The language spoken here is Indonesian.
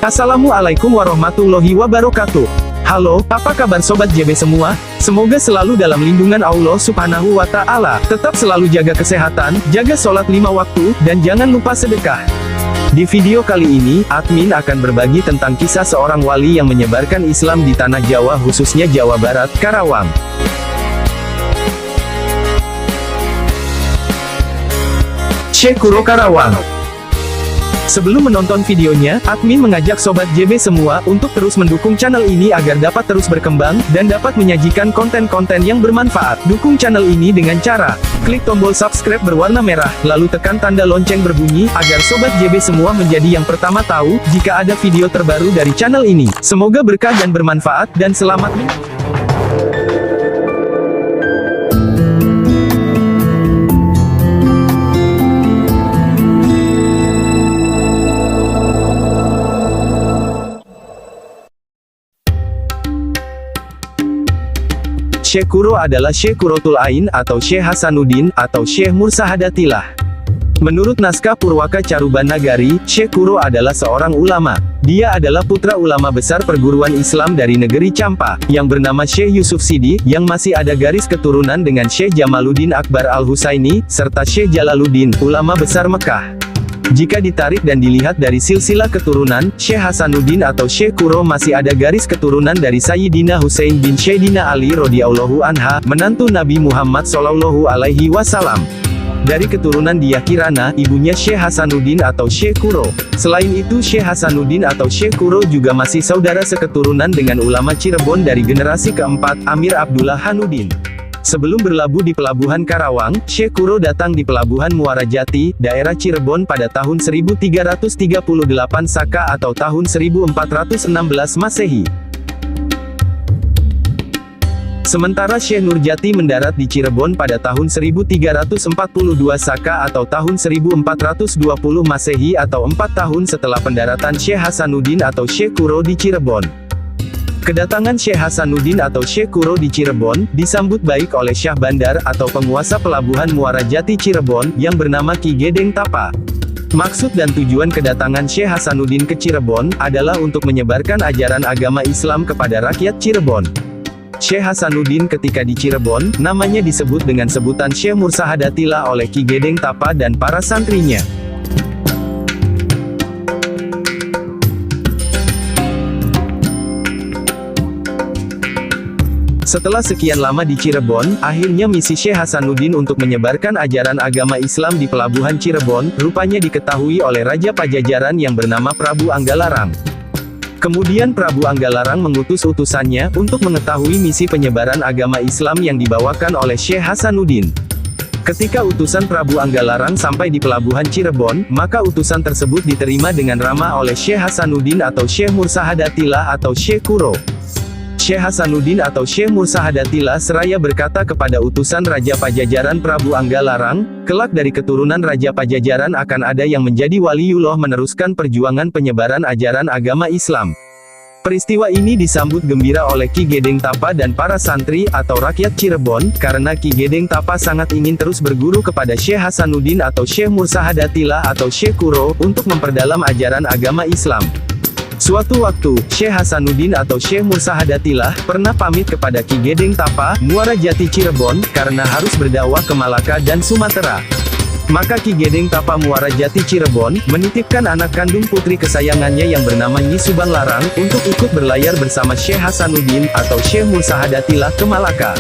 Assalamualaikum warahmatullahi wabarakatuh. Halo, apa kabar Sobat JB semua? Semoga selalu dalam lindungan Allah Subhanahu wa Ta'ala. Tetap selalu jaga kesehatan, jaga sholat 5 waktu, dan jangan lupa sedekah. Di video kali ini, admin akan berbagi tentang kisah seorang wali yang menyebarkan Islam di tanah Jawa, khususnya Jawa Barat, Karawang. Syekh Kuro Karawang. Sebelum menonton videonya, admin mengajak Sobat JB semua untuk terus mendukung channel ini agar dapat terus berkembang, dan dapat menyajikan konten-konten yang bermanfaat. Dukung channel ini dengan cara klik tombol subscribe berwarna merah, lalu tekan tanda lonceng berbunyi, agar Sobat JB semua menjadi yang pertama tahu, jika ada video terbaru dari channel ini. Semoga berkah dan bermanfaat, dan selamat menonton. Syekh Kuro adalah Syekh Kurotul Ain atau Syekh Hasanuddin atau Syekh Mursahadatillah. Menurut naskah Purwaka Caruban Nagari, Syekh Kuro adalah seorang ulama. Dia adalah putra ulama besar perguruan Islam dari negeri Campa, yang bernama Syekh Yusuf Sidi, yang masih ada garis keturunan dengan Syekh Jamaluddin Akbar Al-Husaini, serta Syekh Jalaluddin, ulama besar Mekah. Jika ditarik dan dilihat dari silsilah keturunan, Syekh Hasanuddin atau Syekh Kuro masih ada garis keturunan dari Sayyidina Husain bin Syaidina Ali radhiyallahu anha, menantu Nabi Muhammad shallallahu alaihi wasallam. Dari keturunan dia Kirana, ibunya Syekh Hasanuddin atau Syekh Kuro. Selain itu, Syekh Hasanuddin atau Syekh Kuro juga masih saudara seketurunan dengan ulama Cirebon dari generasi keempat, Amir Abdullah Hanuddin. Sebelum berlabuh di Pelabuhan Karawang, Syekh Kuro datang di Pelabuhan Muara Jati, daerah Cirebon pada tahun 1338 Saka atau tahun 1416 Masehi. Sementara Syekh Nurjati mendarat di Cirebon pada tahun 1342 Saka atau tahun 1420 Masehi atau 4 tahun setelah pendaratan Syekh Hasanuddin atau Syekh Kuro di Cirebon. Kedatangan Syekh Hasanuddin atau Syekh Kuro di Cirebon, disambut baik oleh Syah Bandar atau penguasa Pelabuhan Muara Jati Cirebon, yang bernama Ki Gedeng Tapa. Maksud dan tujuan kedatangan Syekh Hasanuddin ke Cirebon, adalah untuk menyebarkan ajaran agama Islam kepada rakyat Cirebon. Syekh Hasanuddin ketika di Cirebon, namanya disebut dengan sebutan Syekh Mursahadatillah oleh Ki Gedeng Tapa dan para santrinya. Setelah sekian lama di Cirebon, akhirnya misi Syekh Hasanuddin untuk menyebarkan ajaran agama Islam di Pelabuhan Cirebon, rupanya diketahui oleh Raja Pajajaran yang bernama Prabu Anggalarang. Kemudian Prabu Anggalarang mengutus utusannya, untuk mengetahui misi penyebaran agama Islam yang dibawakan oleh Syekh Hasanuddin. Ketika utusan Prabu Anggalarang sampai di Pelabuhan Cirebon, maka utusan tersebut diterima dengan ramah oleh Syekh Hasanuddin atau Syekh Mursahadatillah atau Syekh Kuro. Syekh Hasanuddin atau Syekh Mursahadatillah seraya berkata kepada utusan Raja Pajajaran Prabu Anggalarang, kelak dari keturunan Raja Pajajaran akan ada yang menjadi waliullah meneruskan perjuangan penyebaran ajaran agama Islam. Peristiwa ini disambut gembira oleh Ki Gedeng Tapa dan para santri atau rakyat Cirebon, karena Ki Gedeng Tapa sangat ingin terus berguru kepada Syekh Hasanuddin atau Syekh Mursahadatillah atau Syekh Kuro, untuk memperdalam ajaran agama Islam. Suatu waktu, Syekh Hasanuddin atau Syekh Mursahadatillah pernah pamit kepada Ki Gedeng Tapa, Muara Jati Cirebon, karena harus berdakwah ke Malaka dan Sumatera. Maka Ki Gedeng Tapa Muara Jati Cirebon, menitipkan anak kandung putri kesayangannya yang bernama Nyi Subang Larang, untuk ikut berlayar bersama Syekh Hasanuddin atau Syekh Mursahadatillah ke Malaka.